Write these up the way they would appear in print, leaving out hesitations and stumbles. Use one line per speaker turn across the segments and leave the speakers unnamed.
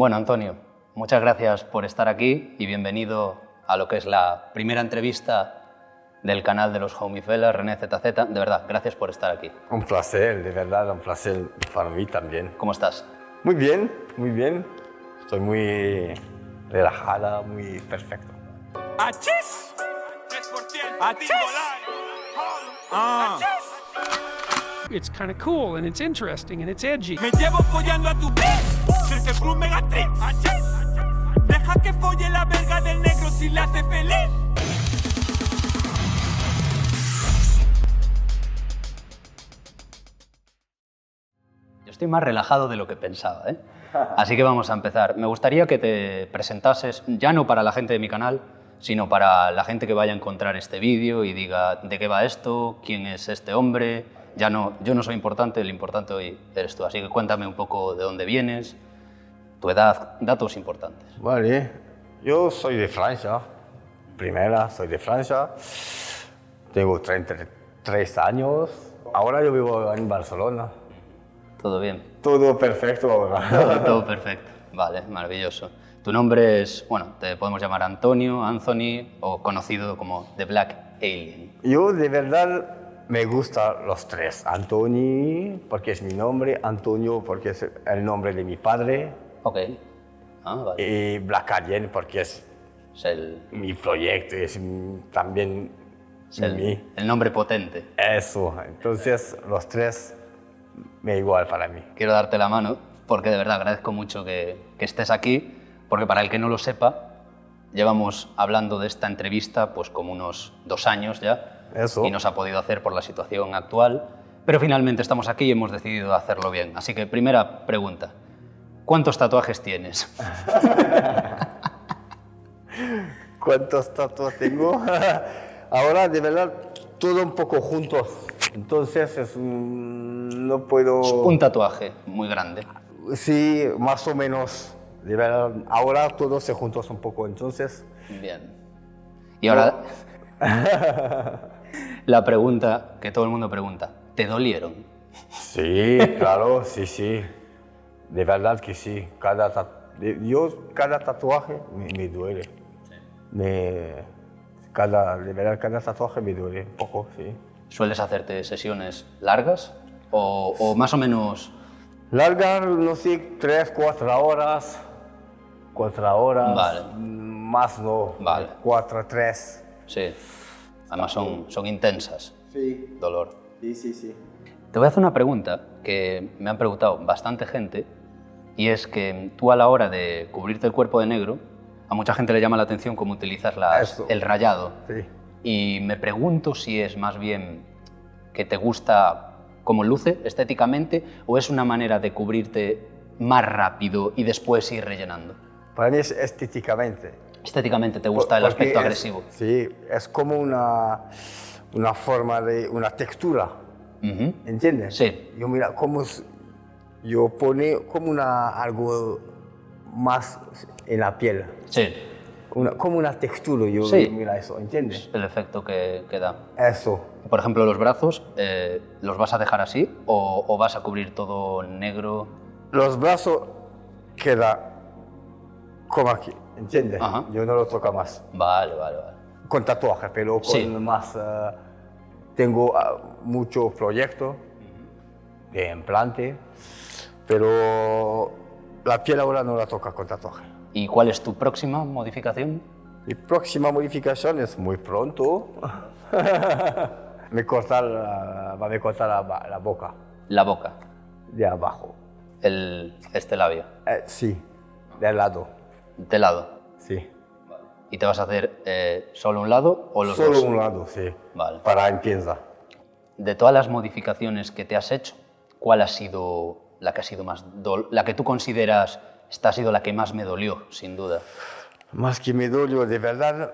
Bueno, Antonio, muchas gracias por estar aquí y bienvenido a lo que es la primera entrevista del canal de los Homies, René ZZ. De verdad, gracias por estar aquí.
Un placer, de verdad, un placer para mí también.
¿Cómo estás?
Muy bien, muy bien. Estoy muy relajada, muy perfecto.
¡Achis! 3%. ¡Achis!
It's kind of cool and it's interesting and it's edgy.
Me llevo follando a tu bitch. Soy el Club Megatrix. ¡Achis! Deja que folle la verga del negro si la hace feliz.
Yo estoy más relajado de lo que pensaba, ¿eh? Así que vamos a empezar. Me gustaría que te presentases, ya no para la gente de mi canal, sino para la gente que vaya a encontrar este vídeo y diga de qué va esto, quién es este hombre. Ya no, yo no soy importante, el importante hoy eres tú. Así que cuéntame un poco de dónde vienes, tu edad, datos importantes.
Vale, yo soy de Francia. Primera, soy de Francia. Tengo 33 años. Ahora yo vivo en Barcelona.
¿Todo bien?
Todo perfecto ahora.
Todo perfecto. Vale, maravilloso. Tu nombre es, bueno, te podemos llamar Antonio, Anthony o conocido como The Black Alien.
Yo de verdad me gustan los tres. Anthony, porque es mi nombre. Antonio, porque es el nombre de mi padre.
Ok. Ah, vale.
Y Black Alien, porque es mi proyecto, es también mí.
El nombre potente.
Eso, entonces los tres me igual para mí.
Quiero darte la mano porque de verdad agradezco mucho que estés aquí, porque para el que no lo sepa, llevamos hablando de esta entrevista pues como unos 2 años ya.
Eso.
Y no se ha podido hacer por la situación actual, pero finalmente estamos aquí y hemos decidido hacerlo bien. Así que primera pregunta, ¿cuántos tatuajes tienes?
¿Cuántos tatuajes tengo? Ahora de verdad todo un poco juntos, entonces no puedo...
Un tatuaje muy grande.
Sí, más o menos, de verdad. Ahora todos se juntos un poco, entonces...
Bien. Y ahora... La pregunta que todo el mundo pregunta, ¿te dolieron?
Sí, claro, sí, sí. De verdad que sí. Cada tatuaje me duele. De verdad, cada tatuaje me duele un poco, sí.
¿Sueles hacerte sesiones largas o más o menos...?
Largas, no sé, 3, 4 horas. 4 horas.
Vale.
Más no.
Vale.
4, 3.
Sí. Además son intensas.
Sí.
Dolor.
Sí, sí, sí.
Te voy a hacer una pregunta que me han preguntado bastante gente y es que tú a la hora de cubrirte el cuerpo de negro, a mucha gente le llama la atención cómo utilizas el rayado.
Sí.
Y me pregunto si es más bien que te gusta cómo luce estéticamente o es una manera de cubrirte más rápido y después ir rellenando.
Para mí es estéticamente.
Estéticamente te gusta el aspecto agresivo.
Sí, es como una forma de una textura. ¿Entiendes?
Sí.
Yo mira, yo pone como algo más en la piel.
Sí.
Como una textura, yo
Sí.
mira eso, ¿entiendes?
El efecto que da.
Eso.
Por ejemplo, los brazos, ¿los vas a dejar así o vas a cubrir todo negro?
Los brazos quedan como aquí, ¿entiendes?
Ajá.
Yo no lo toco más.
Vale.
Con tatuajes, pero con
Sí.
más... tengo muchos proyectos de implante, pero la piel ahora no la toca con tatuaje.
¿Y cuál es tu próxima modificación?
Mi próxima modificación es muy pronto. Va a cortar la boca
La boca,
de abajo.
este labio,
Sí, del lado.
de lado.
Sí.
¿Y te vas a hacer solo un lado o los
Solo
dos?
un lado, sí.
Vale.
Para empieza.
De todas las modificaciones que te has hecho, ¿cuál ha sido la que ha sido más la que tú consideras esta ha sido la que más me dolió, sin duda?
Más que me dolió, de verdad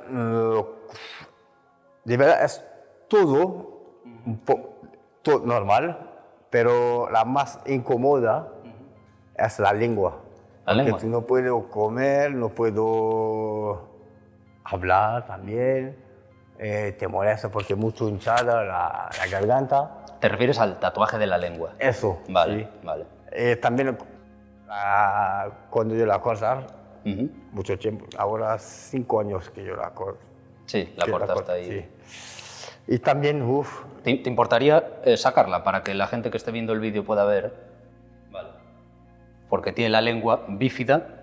es todo, todo normal, pero la más incómoda es la lengua.
¿La
Porque
lengua?
tú no puedo comer, no puedo hablar también, te molesta porque es mucho hinchada la garganta.
¿Te refieres al tatuaje de la lengua?
Eso,
Vale,
sí.
vale.
También Cuando yo la cortar, mucho tiempo, ahora 5 años que yo la corto.
Sí, la cortaste ahí.
Sí. Y también,
¿Te importaría sacarla para que la gente que esté viendo el vídeo pueda ver? Vale. Porque tiene la lengua bífida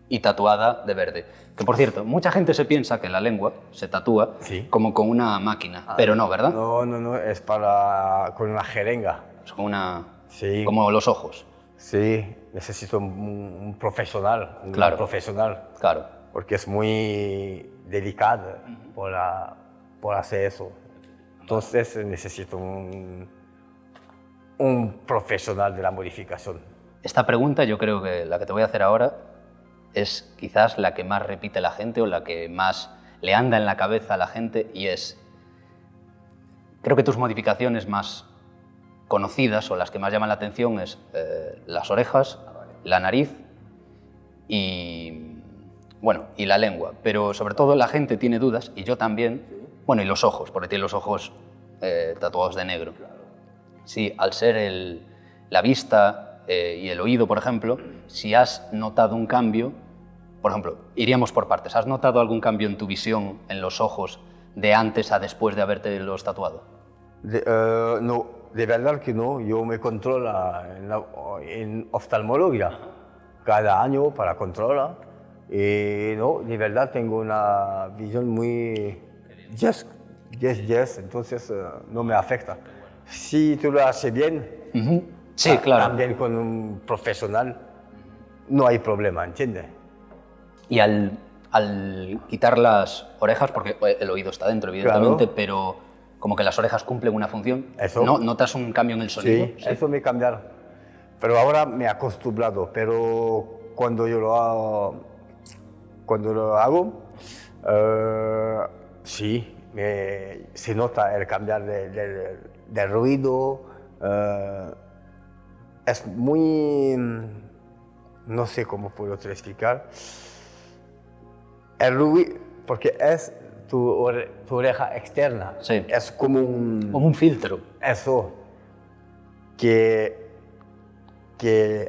y tatuada de verde. Que por cierto, mucha gente se piensa que la lengua se tatúa como con una máquina, pero no, ¿verdad?
No, es con una jeringa.
Es con una...
Sí.
Como los ojos.
Sí, necesito un profesional, profesional.
Claro.
Porque es muy delicado por hacer eso. Entonces necesito un profesional de la modificación.
Esta pregunta, yo creo que la que te voy a hacer ahora es quizás la que más repite la gente o la que más le anda en la cabeza a la gente, y es, creo que tus modificaciones más conocidas o las que más llaman la atención es las orejas, la nariz y, bueno, y la lengua, pero sobre todo la gente tiene dudas, y yo también, bueno, y los ojos, porque tiene los ojos tatuados de negro. Sí, al ser la vista y el oído, por ejemplo, si has notado un cambio, por ejemplo, iríamos por partes, ¿has notado algún cambio en tu visión, en los ojos, de antes a después de haberte los tatuado?
No, de verdad que no. Yo me controlo en oftalmología cada año para controlar. Y no, de verdad tengo una visión muy 10, entonces no me afecta. Si tú lo haces bien,
sí, claro.
También con un profesional, no hay problema, ¿entiendes?
Y al quitar las orejas, porque el oído está dentro, evidentemente,
claro,
pero como que las orejas cumplen una función,
eso.
¿no? ¿Notas un cambio en el sonido?
Sí, eso me cambiaron. Pero ahora me he acostumbrado, pero cuando yo lo hago, sí, se nota el cambiar del ruido. Es muy, no sé cómo puedo explicar. El ruido, porque es tu oreja externa,
sí,
es como
un filtro.
Eso, que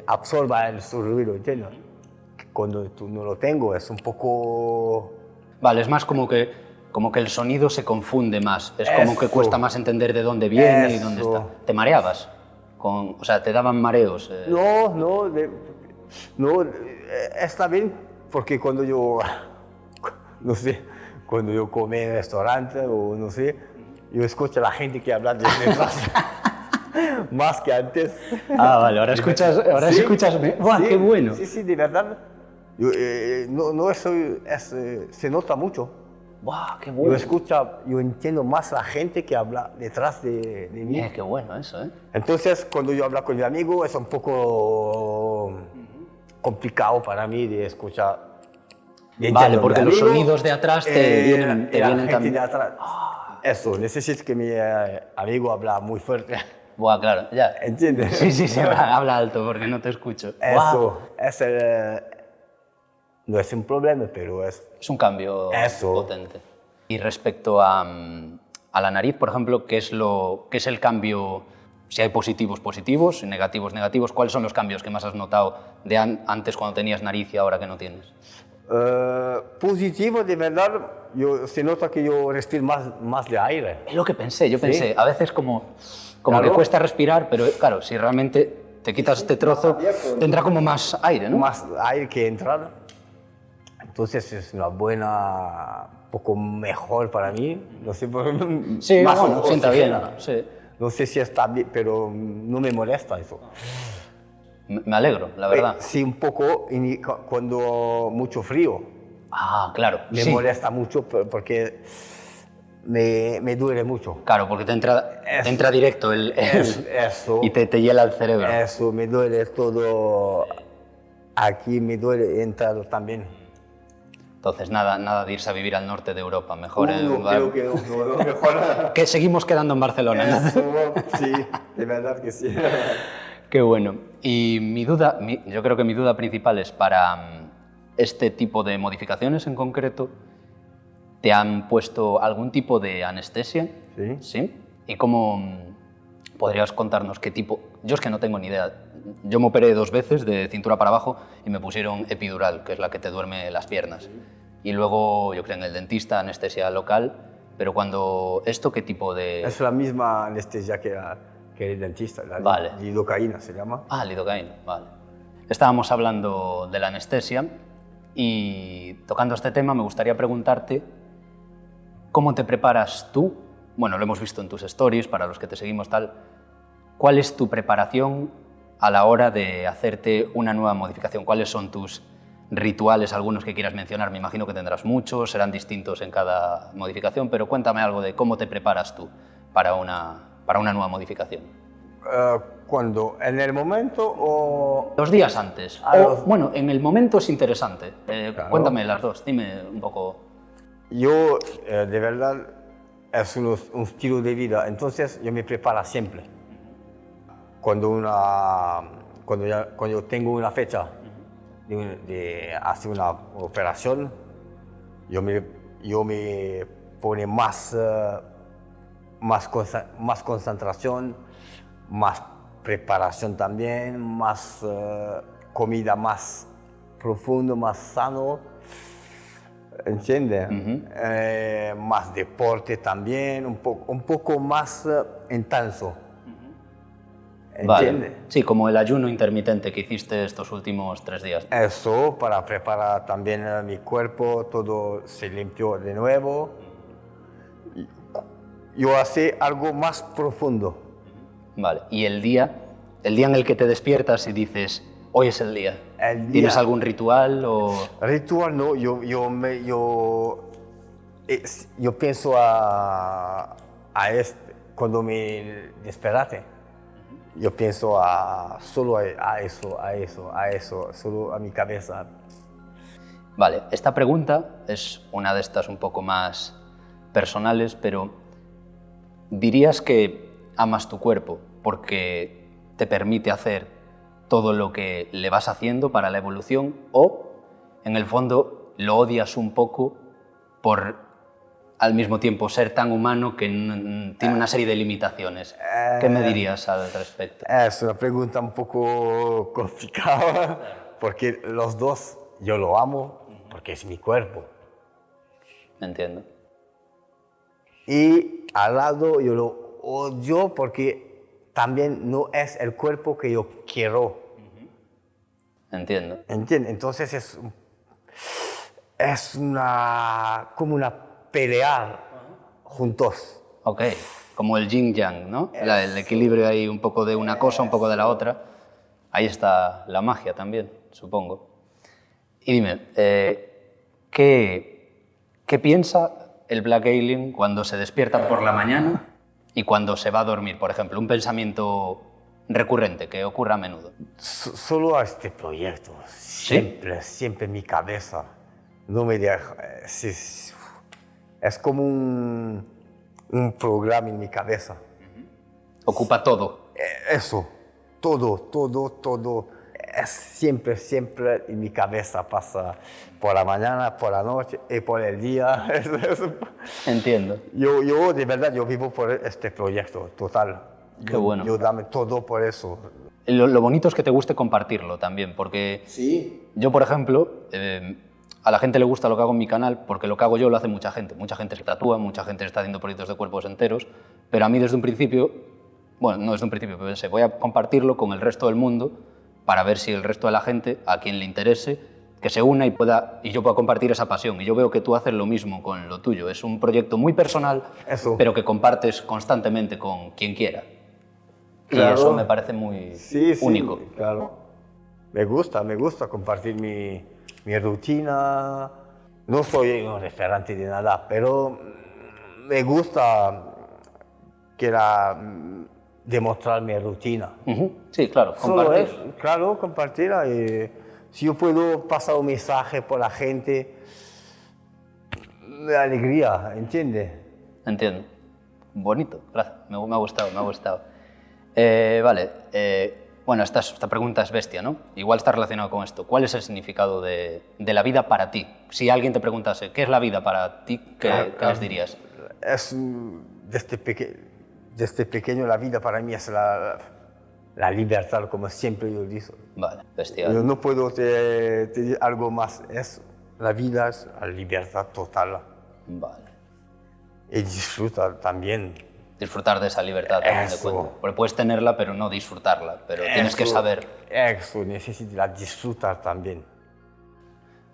absorba su ruido, ¿entiendes? Cuando tú no lo tengo, es un poco...
Vale, es más como que el sonido se confunde más, es como
eso,
que cuesta más entender de dónde viene y dónde está. ¿Te mareabas? O sea, ¿te daban mareos?
No, está bien, porque cuando yo, no sé, cuando yo como en restaurante o no sé, yo escucho a la gente que habla detrás más que antes.
Ah, vale, ahora escuchas,
¿Sí?
¡Buah, qué bueno!
Sí, de verdad. Yo, se nota mucho.
¡Buah, qué bueno!
Yo entiendo más a la gente que habla detrás de mí.
Qué bueno eso, ¿eh?
Entonces, cuando yo hablo con mi amigo, es un poco complicado para mí de escuchar.
Vale, porque los sonidos de atrás te vienen también.
De atrás. Eso, necesito que mi amigo habla muy fuerte.
Buah, claro, ya.
¿Entiendes?
Sí, habla alto porque no te escucho.
Eso, no es un problema, pero es
un cambio potente. Y respecto a la nariz, por ejemplo, ¿qué es el cambio? Si hay positivos, positivos, negativos, negativos, ¿cuáles son los cambios que más has notado de antes cuando tenías nariz y ahora que no tienes?
Positivo, de verdad, se nota que yo respiro más de aire.
Es lo que pensé, yo pensé, a veces como
claro,
que cuesta respirar, pero claro, si realmente te quitas este trozo, tendrá como más aire, ¿no?
Más aire que entrar. Entonces es una buena, poco mejor para mí, no sé,
sí,
más
bueno, sienta bien, sí.
No sé si está bien, pero no me molesta eso.
Me alegro, la verdad.
Sí, un poco cuando mucho frío.
Ah, claro.
Me molesta mucho porque me duele mucho.
Claro, porque te entra directo
eso,
y te hiela el cerebro.
Eso, me duele todo. Aquí me duele entrar también.
Entonces, nada de irse a vivir al norte de Europa, mejor en
no, creo que no, mejor.
Que seguimos quedando en Barcelona.
Eso, sí, de verdad que sí.
Qué bueno. Y yo creo que mi duda principal es para este tipo de modificaciones en concreto, ¿te han puesto algún tipo de anestesia?
Sí.
¿Sí? ¿Y cómo ¿Podrías contarnos qué tipo? Yo es que no tengo ni idea. Yo me operé 2 veces de cintura para abajo y me pusieron epidural, que es la que te duerme las piernas. Y luego, yo creo, en el dentista, anestesia local. Pero cuando... ¿Esto qué tipo de...?
Es la misma anestesia que el dentista, la
Vale.
lidocaína se llama.
Ah, lidocaína, vale. Estábamos hablando de la anestesia y tocando este tema me gustaría preguntarte cómo te preparas tú. Bueno, lo hemos visto en tus stories, para los que te seguimos tal. ¿Cuál es tu preparación a la hora de hacerte una nueva modificación? ¿Cuáles son tus rituales, algunos que quieras mencionar? Me imagino que tendrás muchos, serán distintos en cada modificación, pero cuéntame algo de cómo te preparas tú para una nueva modificación.
¿Cuándo? ¿En el momento o...?
2 días antes. Bueno, en el momento es interesante.
Claro.
Cuéntame las dos, dime un poco.
Yo, de verdad, es un estilo de vida, entonces yo me preparo siempre. Cuando yo tengo una fecha de hacer una operación, yo me pone más concentración, más preparación también, más comida más profundo, más sano, ¿entiendes? Más deporte también, un poco más intenso. ¿Entiendes?
Vale. Sí, como el ayuno intermitente que hiciste estos últimos 3 días.
Eso, para preparar también mi cuerpo, todo se limpió de nuevo. Yo hice algo más profundo.
Vale. ¿Y el día en el que te despiertas y dices, hoy es el día? ¿Tienes algún ritual o...?
Ritual no, yo pienso a cuando me desperté. Yo pienso solo a eso, solo a mi cabeza.
Vale, esta pregunta es una de estas un poco más personales, pero ¿dirías que amas tu cuerpo porque te permite hacer todo lo que le vas haciendo para la evolución o, en el fondo, lo odias un poco por al mismo tiempo ser tan humano que tiene una serie de limitaciones? ¿Qué me dirías al respecto?
Es una pregunta un poco complicada, porque los dos yo lo amo, porque es mi cuerpo.
Entiendo.
Y al lado yo lo odio porque también no es el cuerpo que yo quiero.
Entiendo.
¿Entiendes? Entonces es como una pelear juntos.
Ok, como el yin-yang, ¿no? El equilibrio ahí, un poco de una cosa, un poco de la otra. Ahí está la magia también, supongo. Y dime, ¿qué piensa el Black Alien cuando se despierta por la mañana y cuando se va a dormir? Por ejemplo, un pensamiento recurrente que ocurra a menudo.
Solo a este proyecto, siempre en mi cabeza. No me deja... Es como un programa en mi cabeza.
Ocupa todo.
Eso, todo. Es siempre en mi cabeza. Pasa por la mañana, por la noche y por el día.
Entiendo.
Yo de verdad, yo vivo por este proyecto, total.
Qué bueno.
Yo dame todo por eso.
Lo bonito es que te guste compartirlo también, porque
Sí.
yo, por ejemplo, a la gente le gusta lo que hago en mi canal porque lo que hago yo lo hace mucha gente. Mucha gente se tatúa, mucha gente está haciendo proyectos de cuerpos enteros, pero a mí desde un principio, bueno, no desde un principio, pero pensé, voy a compartirlo con el resto del mundo para ver si el resto de la gente, a quien le interese, que se una y yo pueda compartir esa pasión. Y yo veo que tú haces lo mismo con lo tuyo. Es un proyecto muy personal, pero que compartes constantemente con quien quiera.
Claro.
Y eso me parece muy único.
Sí, claro. Me gusta compartir mi rutina. No soy un referente de nada, pero me gusta demostrar mi rutina.
Sí, claro, compartir.
Claro, compartirla. Y si yo puedo pasar un mensaje por la gente, de alegría, ¿entiendes?
Entiendo. Bonito, gracias. Me ha gustado. Vale, bueno, esta pregunta es bestia, ¿no? Igual está relacionado con esto. ¿Cuál es el significado de la vida para ti? Si alguien te preguntase, ¿qué es la vida para ti? ¿Qué les dirías?
Es desde pequeño la vida para mí es la libertad, como siempre yo digo.
Vale, bestial.
Yo no puedo te decir algo más. La vida es la libertad total.
Vale.
Y disfrutar también.
Disfrutar de esa libertad también de
Eso.
cuento. Porque puedes tenerla, pero no disfrutarla. Pero tienes que saber.
Eso, necesitas disfrutar también.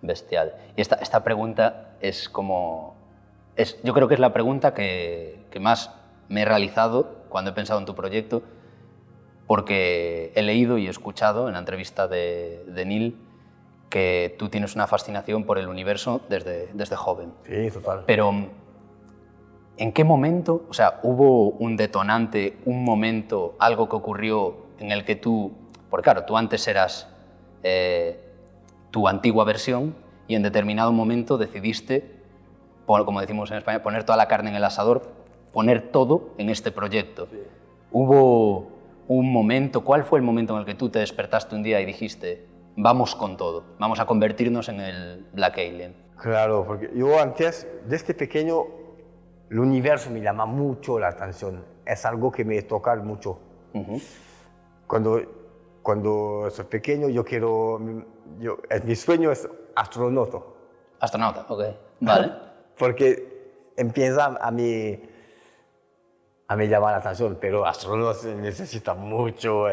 Bestial. Y esta pregunta es como... yo creo que es la pregunta que más me he realizado cuando he pensado en tu proyecto, porque he leído y he escuchado en la entrevista de Neil que tú tienes una fascinación por el universo desde joven.
Sí, total.
Pero, ¿en qué momento, o sea, hubo un detonante, un momento, algo que ocurrió en el que tú, porque claro, tú antes eras tu antigua versión y en determinado momento decidiste, como decimos en España, poner toda la carne en el asador, poner todo en este proyecto? Sí. ¿Hubo un momento, cuál fue el momento en el que tú te despertaste un día y dijiste, vamos con todo, vamos a convertirnos en el Black Alien?
Claro, porque yo antes, desde pequeño, el universo me llama mucho la atención. Es algo que me toca mucho.
Uh-huh.
Cuando soy pequeño, mi sueño es astronauta.
Astronauta, ok. Vale.
Porque empieza a me llamar la atención, pero astronauta necesita mucho.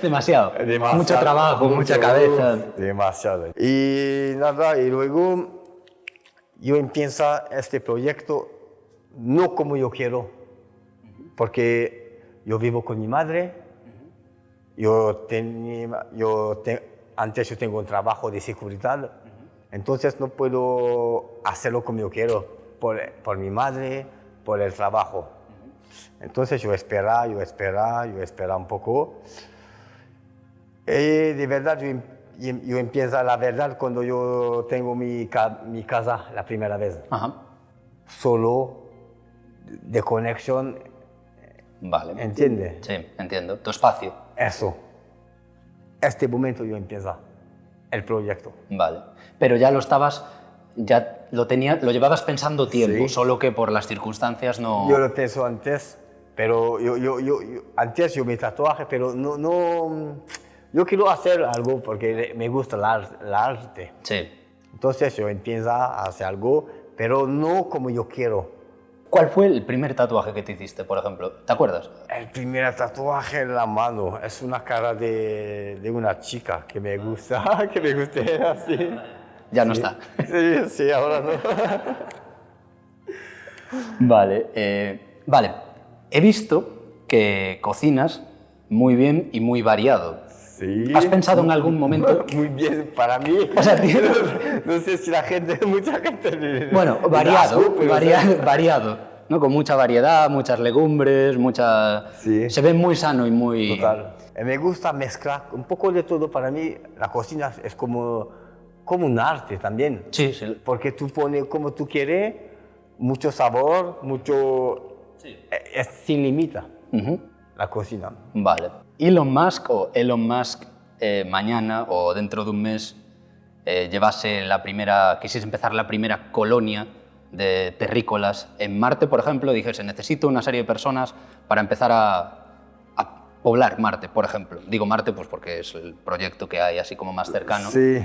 Demasiado. Mucho trabajo, mucha cabeza.
Demasiado. Y nada, y luego yo empiezo este proyecto no como yo quiero, porque yo vivo con mi madre, antes yo tengo un trabajo de seguridad, entonces no puedo hacerlo como yo quiero, por mi madre, por el trabajo. Entonces yo esperaba un poco. Y de verdad yo empiezo la verdad cuando yo tengo mi casa la primera vez.
Ajá.
Solo de conexión.
Vale.
¿Entiendes?
Sí, entiendo. Tu espacio.
Eso. Este momento yo empiezo el proyecto.
Vale. Pero ya lo llevabas pensando tiempo,
Sí.
solo que por las circunstancias no...
Yo lo pienso antes, pero antes yo me tatuaje, pero no. Yo quiero hacer algo porque me gusta el arte.
Sí.
Entonces yo empiezo a hacer algo, pero no como yo quiero.
¿Cuál fue el primer tatuaje que te hiciste, por ejemplo? ¿Te acuerdas?
El primer tatuaje en la mano es una cara de una chica que me gusta, que me guste así.
Ya no está.
Sí, ahora no.
Vale, vale. He visto que cocinas muy bien y muy variado.
Sí.
¿Has pensado en algún momento?
Muy bien, para mí.
O sea,
no sé si mucha gente...
Bueno, variado, ¿no? Con mucha variedad, muchas legumbres,
Sí.
Se ve muy sano y muy...
Total. Me gusta mezclar un poco de todo. Para mí la cocina es como un arte también.
Sí, sí.
Porque tú pones como tú quieres, mucho sabor, mucho...
Sí.
Es sin límite
Uh-huh.
la cocina.
Vale. Elon Musk mañana o dentro de un mes quisiese empezar la primera colonia de terrícolas en Marte, por ejemplo, dijese, necesito una serie de personas para empezar a poblar Marte, por ejemplo. Digo Marte pues porque es el proyecto que hay así como más cercano.
Sí.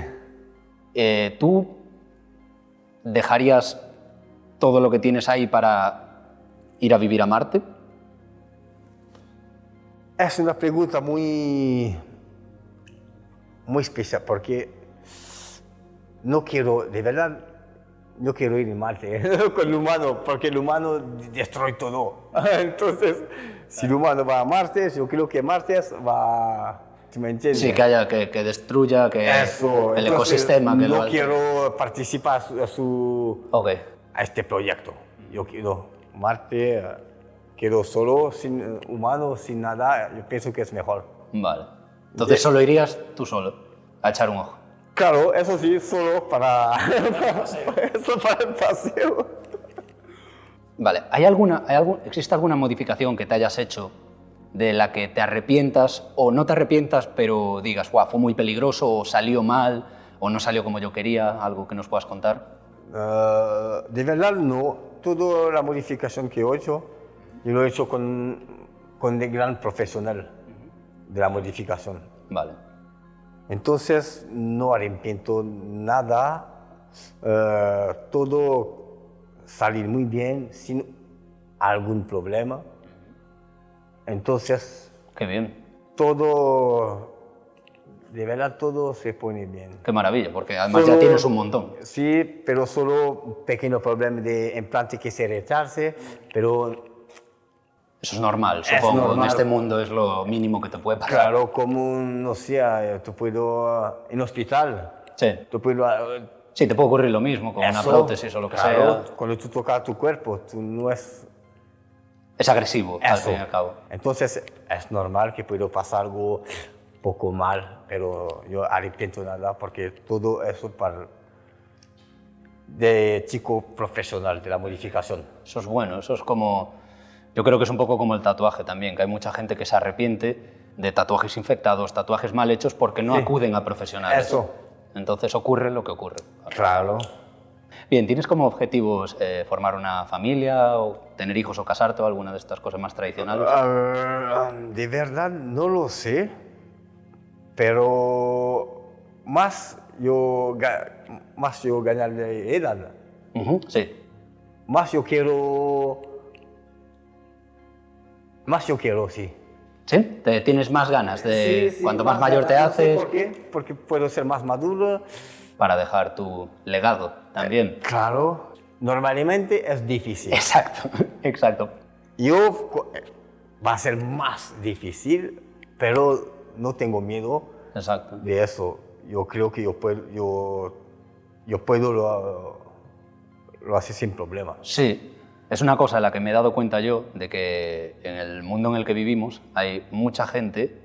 ¿Tú dejarías todo lo que tienes ahí para ir a vivir a Marte?
Es una pregunta muy especial porque de verdad, no quiero ir a Marte con el humano, porque el humano destruye todo. Entonces, si el humano va a Marte, yo creo que Marte va... ¿Me entiendes?
Sí, que destruya
Eso.
el
Entonces,
ecosistema.
No quiero participar
Okay.
a este proyecto. Yo quiero Marte, quiero solo, sin humano, sin nada. Yo pienso que es mejor.
Vale. Entonces solo irías tú solo a echar un ojo.
Claro, eso sí, solo para el paseo.
Vale. ¿Existe alguna modificación que te hayas hecho de la que te arrepientas o no te arrepientas, pero digas, "Guau, fue muy peligroso", o salió mal, o no salió como yo quería? ¿Algo que nos puedas contar?
De verdad no. Toda la modificación que he hecho Yo lo he hecho con un gran profesional de la modificación.
Vale.
Entonces, no arrepiento nada, todo salir muy bien, sin algún problema. Entonces,
Qué bien.
todo, de verdad, todo se pone bien.
Qué maravilla, porque además
Solo-
ya tienes un montón.
Sí, pero solo un pequeño problema de implante que se retrase, pero
Eso es normal,
Es
supongo.
normal.
En este mundo es lo mínimo que te puede pasar.
claro, como, no sé, tú puedo, en hospital,
Sí.
tú puedo...
Sí, te puede ocurrir lo mismo con una
eso,
prótesis o lo que
claro,
sea.
cuando tú tocas tu cuerpo, tú no es...
Es agresivo, al
Eso.
fin y al cabo.
Entonces, es normal que pueda pasar algo poco mal, pero yo arrepiento nada porque todo eso para de chico profesional de la modificación.
Eso es bueno, eso es como... Yo creo que es un poco como el tatuaje también, que hay mucha gente que se arrepiente de tatuajes infectados, tatuajes mal hechos, porque no
Sí.
acuden a profesionales.
Eso.
Entonces ocurre lo que ocurre.
Claro.
Bien, ¿tienes como objetivos formar una familia o tener hijos o casarte o alguna de estas cosas más tradicionales?
De verdad no lo sé, pero más yo ganar de edad,
Ujú, sí.
más yo quiero, sí.
¿Sí? ¿Tienes más ganas de
Sí, sí,
cuanto más mayor te
ganas, no sé
haces
¿Por qué? Porque puedo ser más maduro.
para dejar tu legado también?
Claro. Normalmente es difícil.
Exacto, exacto.
Va a ser más difícil, pero no tengo miedo
Exacto.
de eso. Yo creo que yo puedo lo hacer sin problema.
Sí, es una cosa de la que me he dado cuenta yo, de que en el mundo en el que vivimos hay mucha gente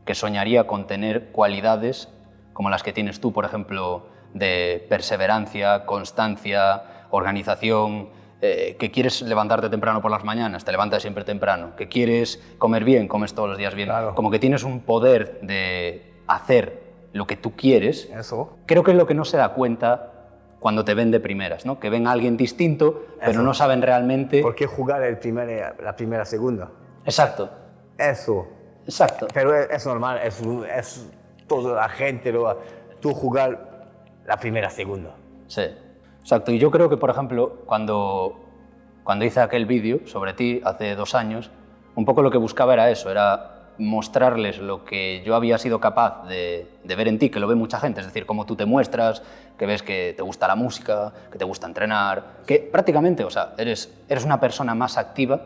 que soñaría con tener cualidades como las que tienes tú, por ejemplo, de perseverancia, constancia, organización, que quieres levantarte temprano por las mañanas, te levantas siempre temprano, que quieres comer bien, comes todos los días bien,
Claro.
como que tienes un poder de hacer lo que tú quieres.
Eso.
Creo que es lo que no se da cuenta cuando te ven de primeras, ¿no? Que ven a alguien distinto, pero
Eso.
no saben realmente...
¿Por qué jugar la primera, segunda?
Exacto,
Eso.
exacto.
Pero es normal, es toda la gente, tú jugar la primera, segunda.
Sí, exacto. Y yo creo que, por ejemplo, cuando hice aquel vídeo sobre ti hace 2 años, un poco lo que buscaba era eso, era mostrarles lo que yo había sido capaz de ver en ti, que lo ve mucha gente, es decir, cómo tú te muestras, que ves que te gusta la música, que te gusta entrenar, que prácticamente, o sea, eres una persona más activa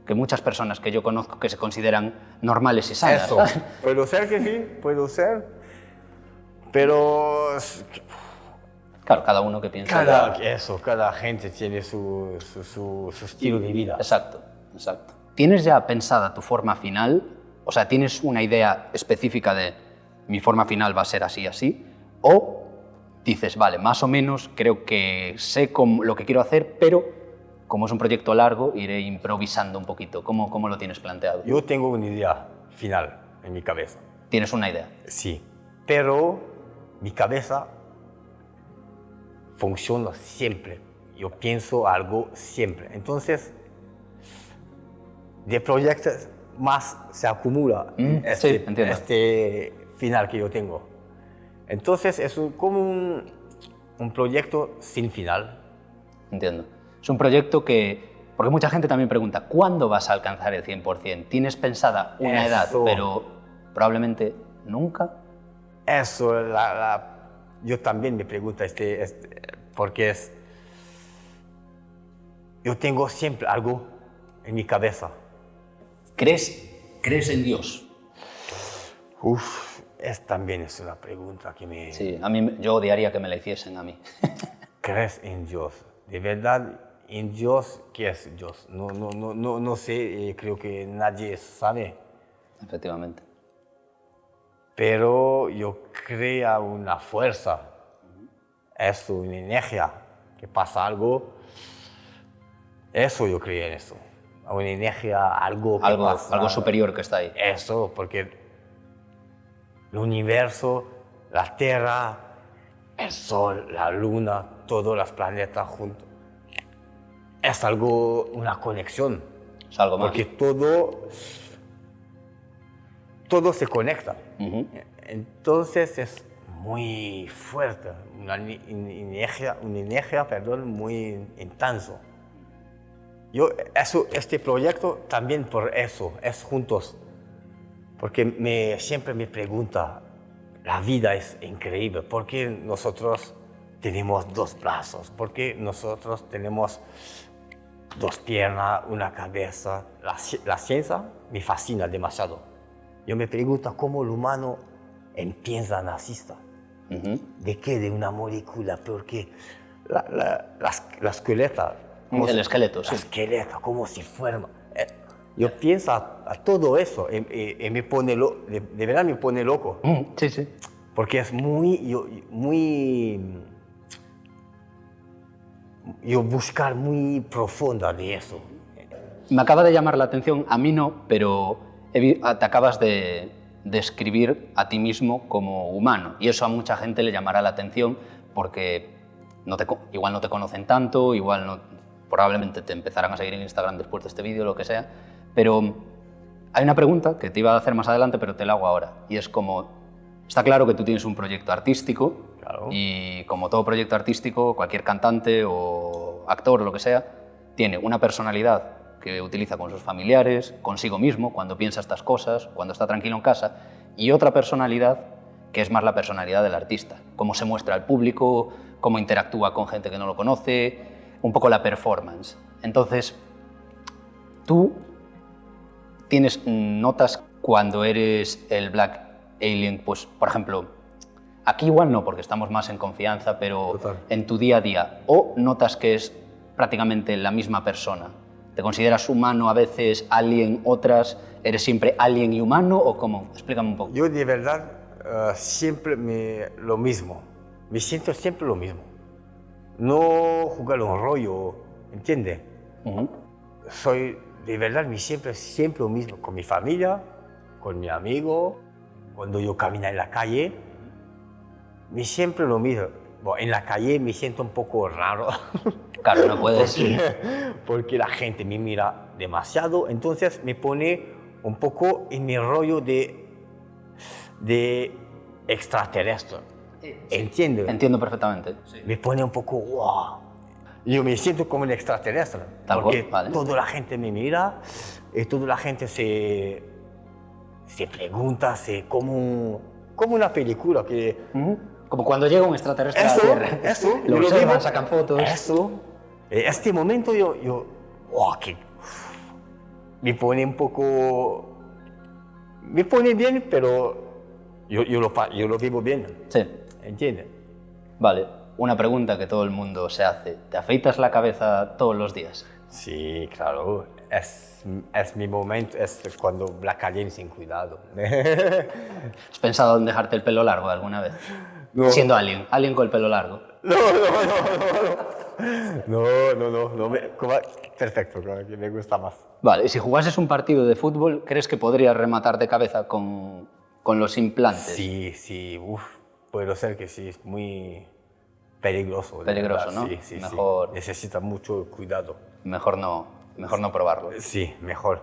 que muchas personas que yo conozco que se consideran normales y sanas.
Eso. Puedo ser que sí, puedo ser. Pero
Claro, cada uno que piensa.
cada gente tiene su estilo de vida.
Exacto, exacto. ¿Tienes ya pensada tu forma final? O sea, ¿tienes una idea específica de mi forma final va a ser así, así? ¿O dices, vale, más o menos creo que sé lo que quiero hacer, pero como es un proyecto largo, iré improvisando un poquito? ¿Cómo lo tienes planteado?
Yo tengo una idea final en mi cabeza.
¿Tienes una idea?
Sí. Pero mi cabeza funciona siempre. Yo pienso algo siempre. Entonces, de proyectos más se acumula
sí, entiendo.
este final que yo tengo. Entonces, es como un proyecto sin final.
Entiendo. Es un proyecto que... Porque mucha gente también pregunta, ¿cuándo vas a alcanzar el 100%? ¿Tienes pensada una edad,
Eso.
pero probablemente nunca?
Eso, yo también me pregunto, porque yo tengo siempre algo en mi cabeza.
¿Crees en Dios?
También es una pregunta que me...
Sí, yo odiaría que me la hiciesen a mí.
¿Crees en Dios? De verdad, en Dios, ¿qué es Dios? No sé, creo que nadie sabe.
Efectivamente.
Pero yo creo una fuerza, es una energía, que pasa algo. Eso yo creo en eso. Una energía, algo que pasa.
Algo superior que está ahí.
Eso, porque el universo, la Tierra, el Sol, la Luna, todos los planetas juntos. Es algo, una conexión.
Es algo más.
Porque todo se conecta. Entonces es muy fuerte, una energía, muy intenso. Este proyecto también por eso, es juntos. Porque siempre me pregunta, la vida es increíble, ¿por qué nosotros tenemos 2 brazos? ¿Por qué nosotros tenemos 2 piernas, una cabeza? La ciencia me fascina demasiado. Yo me pregunto cómo el humano empieza a nacer. ¿De qué? De una molécula, porque la esqueleta.
El esqueleto, sí.
El esqueleto, cómo se forma. Yo pienso a todo eso y me pone de verdad me pone loco.
Sí, sí.
Porque es yo buscar muy profunda de eso.
Me acaba de llamar la atención, a mí no, pero te acabas de describir a ti mismo como humano y eso a mucha gente le llamará la atención porque igual no te conocen tanto, probablemente te empezarán a seguir en Instagram después de este vídeo, lo que sea, pero hay una pregunta que te iba a hacer más adelante, pero te la hago ahora, y es como, está claro que tú tienes un proyecto artístico,
claro.
Y como todo proyecto artístico, cualquier cantante o actor o lo que sea, tiene una personalidad que utiliza con sus familiares, consigo mismo, cuando piensa estas cosas, cuando está tranquilo en casa, y otra personalidad que es más la personalidad del artista, cómo se muestra al público, cómo interactúa con gente que no lo conoce, un poco la performance. Entonces, tú notas cuando eres el Black Alien, pues, por ejemplo, aquí igual no, porque estamos más en confianza, pero
Total.
En tu día a día, o notas que es prácticamente la misma persona. ¿Te consideras humano a veces, alien otras? ¿Eres siempre alien y humano o cómo? Explícame un poco.
Yo de verdad siempre lo mismo. Me siento siempre lo mismo. No jugar un rollo, ¿entiendes? Soy de verdad siempre lo mismo. Con mi familia, con mi amigo, cuando yo camino en la calle, siempre lo mismo. Bueno, en la calle me siento un poco raro.
Claro, no puedes.
Porque la gente me mira demasiado, entonces me pone un poco en mi rollo de extraterrestre. ¿Entiendes?
Entiendo perfectamente. Sí.
Me pone un poco, wow. Yo me siento como un extraterrestre.
Tal
porque
cual, vale.
Toda la gente me mira, y toda la gente se pregunta, como una película que...
Como cuando llega un extraterrestre a la Tierra.
Eso.
Lo
yo
observan,
vivo.
sacan fotos.
Eso. Este momento me pone un poco... Me pone bien, pero yo lo vivo bien.
Sí.
¿Entiendes?
Vale, una pregunta que todo el mundo se hace. ¿Te afeitas la cabeza todos los días?
Sí, claro. Es mi momento, es cuando Black Alien sin cuidado.
¿Has pensado en dejarte el pelo largo alguna vez?
No.
Siendo alien con el pelo largo.
No. Perfecto, claro, que me gusta más.
Vale, y si jugases un partido de fútbol, ¿crees que podrías rematar de cabeza con los implantes?
Sí, puede ser que sí, es muy peligroso.
Peligroso,
verdad.
¿no?
Sí.
Mejor...
Necesita mucho cuidado.
Mejor no probarlo.
Sí, mejor.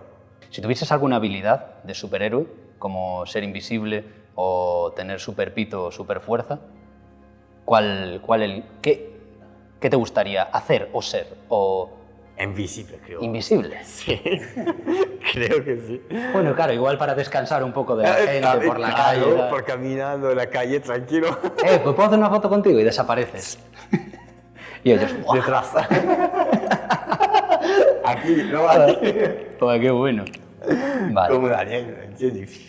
Si tuvieses alguna habilidad de superhéroe, como ser invisible o tener super pito o super fuerza, ¿qué te gustaría hacer o ser? O
Invisible, creo.
invisible.
Sí, creo que sí.
Bueno, claro, igual para descansar un poco de la gente por la
Claro,
calle.
por caminando en la calle tranquilo.
Pues puedo hacer una foto contigo y desapareces. Y ellos, ¡buah!
Detrás. Aquí, no aquí.
Joder, qué bueno. Vale.
Como un alien, ¿entiendes?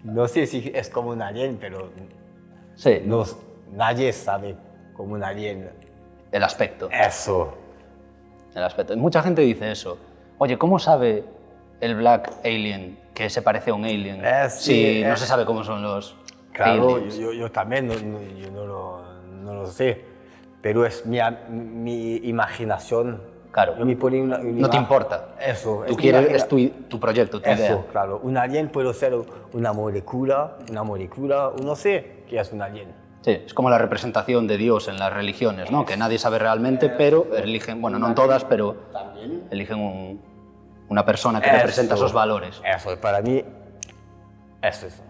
No sé si es como un alien, pero
Sí,
nadie sabe como un alien.
el aspecto.
Eso.
El aspecto. Y mucha gente dice eso. Oye, ¿cómo sabe el Black Alien que se parece a un alien si no se sabe cómo son los
Claro,
aliens?
yo también yo no lo sé, pero es mi imaginación.
Claro.
Yo me pongo una
No te
imagen.
importa.
Eso.
Tú quieres, es tu proyecto, tu idea.
Eso, claro. Un alien puede ser una molécula, no sé qué es un alien.
Sí, es como la representación de Dios en las religiones, ¿no? Que nadie sabe realmente, pero eligen, bueno, no en todas, pero eligen un una persona que representa esos valores.
Eso, para mí, eso es.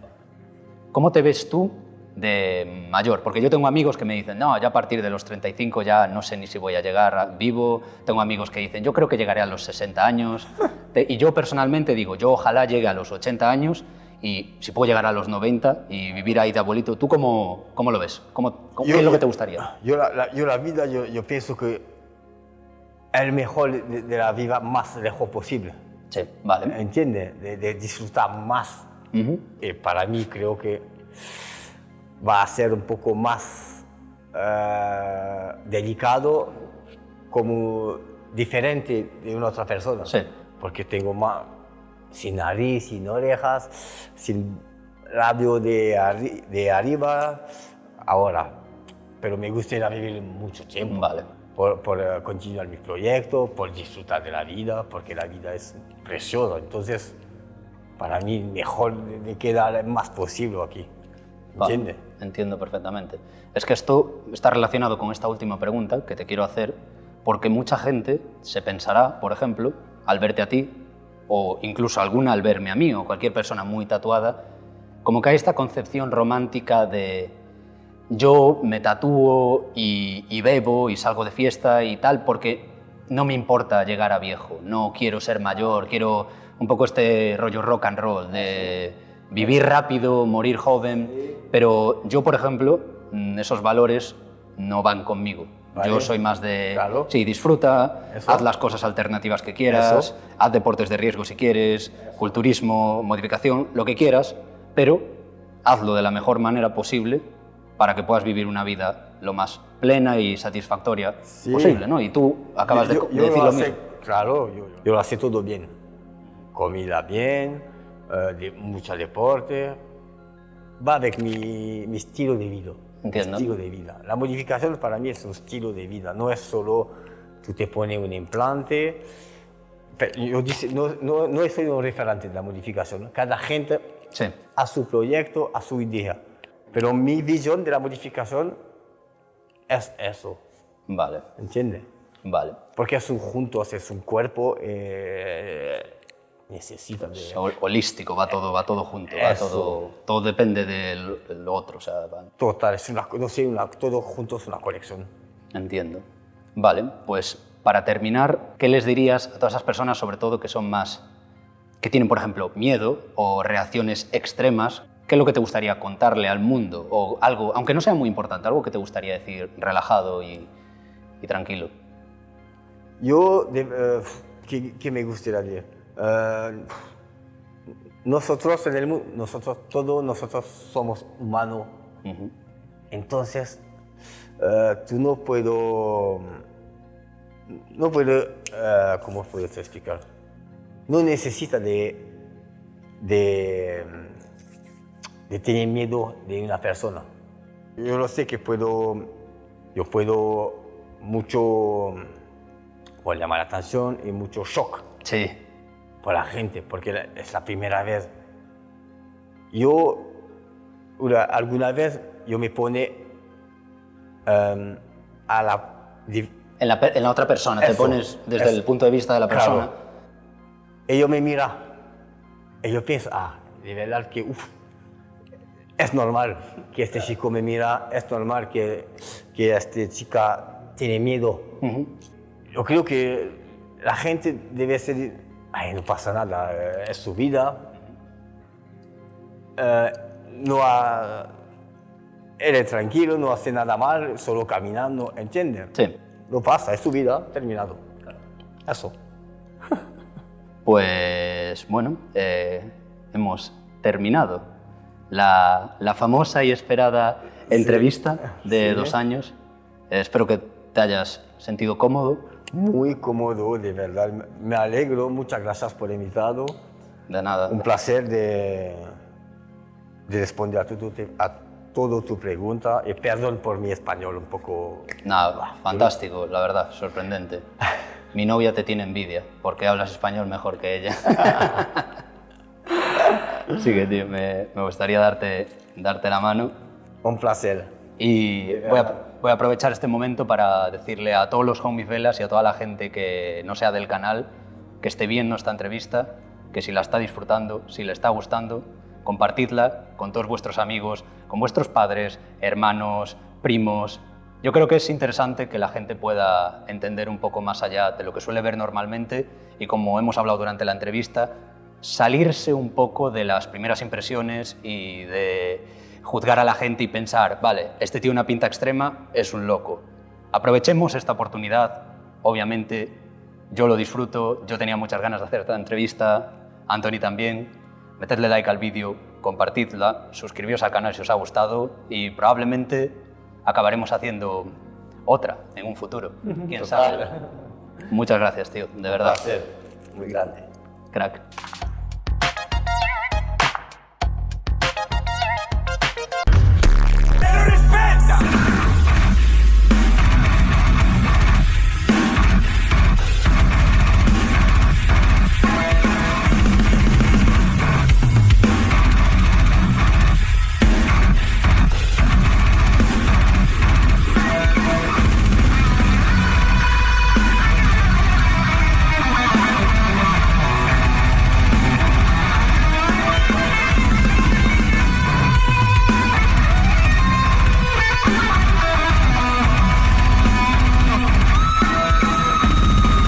¿Cómo te ves tú de mayor? Porque yo tengo amigos que me dicen, no, ya a partir de los 35 ya no sé ni si voy a llegar vivo. Tengo amigos que dicen, yo creo que llegaré a los 60 años. Y yo personalmente digo, yo ojalá llegue a los 80 años y si puedo llegar a los 90 y vivir ahí de abuelito. ¿Tú cómo lo ves? ¿Qué es lo que te gustaría?
Yo la vida, yo pienso que el mejor de la vida más lejos posible.
Sí, vale.
¿Entiendes? De disfrutar más. Y para mí creo que va a ser un poco más delicado, como diferente de una otra persona.
Sí.
Porque tengo más, sin nariz, sin orejas, sin labio de arriba, ahora. Pero me gustaría vivir mucho tiempo.
Vale.
Por continuar mis proyectos, por disfrutar de la vida, porque la vida es preciosa. Entonces, para mí, mejor me queda lo más posible aquí. ¿Entiendes?
Vale, entiendo perfectamente. Es que esto está relacionado con esta última pregunta que te quiero hacer, porque mucha gente se pensará, por ejemplo, al verte a ti, o incluso alguna al verme a mí, o cualquier persona muy tatuada, como que hay esta concepción romántica de yo me tatúo y bebo y salgo de fiesta y tal, porque no me importa llegar a viejo, no quiero ser mayor, quiero un poco este rollo rock and roll de vivir rápido, morir joven, pero yo, por ejemplo, esos valores no van conmigo.
Vale.
Yo soy más de,
Claro.
sí, disfruta,
Eso.
haz las cosas alternativas que quieras,
Eso.
haz deportes de riesgo si quieres, culturismo, modificación, lo que quieras, pero hazlo de la mejor manera posible para que puedas vivir una vida lo más plena y satisfactoria posible, ¿no? Y tú acabas de decir
lo
lo
sé,
mismo.
claro, yo lo hago todo bien. Comida bien, mucho deporte. Va a mi estilo de vida.
Entiendo.
Estilo de vida. La modificación para mí es un estilo de vida, no es solo tú te pones un implante. Pero no soy un referente de la modificación. Cada gente
Sí,
a su proyecto, a su idea. Pero mi visión de la modificación es eso,
vale,
¿entiendes?
vale.
Porque es un juntos, es un cuerpo, necesita de...
Es holístico, va todo junto, va
Eso.
todo depende de lo otro, o sea,
Total, es una, no sé, todo junto es una colección.
entiendo. Vale, pues para terminar, ¿qué les dirías a todas esas personas, sobre todo que son más, que tienen, por ejemplo, miedo o reacciones extremas? ¿Qué es lo que te gustaría contarle al mundo? O algo, aunque no sea muy importante, algo que te gustaría decir relajado y tranquilo.
Yo, ¿qué me gustaría decir? Nosotros en el mundo, todos nosotros somos humanos. Entonces, tú no puedo, ¿cómo puedo explicar? No necesitas de tener miedo de una persona. Yo lo sé que yo puedo mucho llamar la atención y mucho shock
Sí,
por la gente, porque es la primera vez. Alguna vez yo me pone en
la otra persona, te
Eso,
pones desde
eso.
el punto de vista de la persona.
Claro. Ellos me miran y yo pienso, de verdad que es normal que este chico me mira, es normal que esta chica tiene miedo. Yo creo que la gente debe ser, no pasa nada, es su vida. Él es tranquilo, no hace nada mal, solo caminando, ¿entiendes?
Sí.
No pasa, es su vida, terminado. Eso.
Pues bueno, hemos terminado la famosa y esperada entrevista de
Sí.
2 años. Espero que te hayas sentido cómodo.
Muy cómodo, de verdad. Me alegro, muchas gracias por invitado.
De nada.
Un placer de responder a toda tu pregunta y perdón por mi español un poco...
Nada, fantástico, la verdad, sorprendente. Mi novia te tiene envidia porque hablas español mejor que ella. Así que, tío, me gustaría darte la mano.
Un placer.
Y voy a aprovechar este momento para decirle a todos los homies velas y a toda la gente que no sea del canal que esté viendo esta entrevista, que si la está disfrutando, si le está gustando, compartidla con todos vuestros amigos, con vuestros padres, hermanos, primos. Yo creo que es interesante que la gente pueda entender un poco más allá de lo que suele ver normalmente y, como hemos hablado durante la entrevista, salirse un poco de las primeras impresiones y de juzgar a la gente y pensar, vale, este tiene una pinta extrema, es un loco. Aprovechemos esta oportunidad. Obviamente yo lo disfruto, yo tenía muchas ganas de hacer esta entrevista, Anthony también. Metedle like al vídeo, compartidla, suscribíos al canal si os ha gustado y probablemente acabaremos haciendo otra en un futuro. ¿Quién sabe? Muchas gracias, tío, de verdad.
Muy grande.
Crack.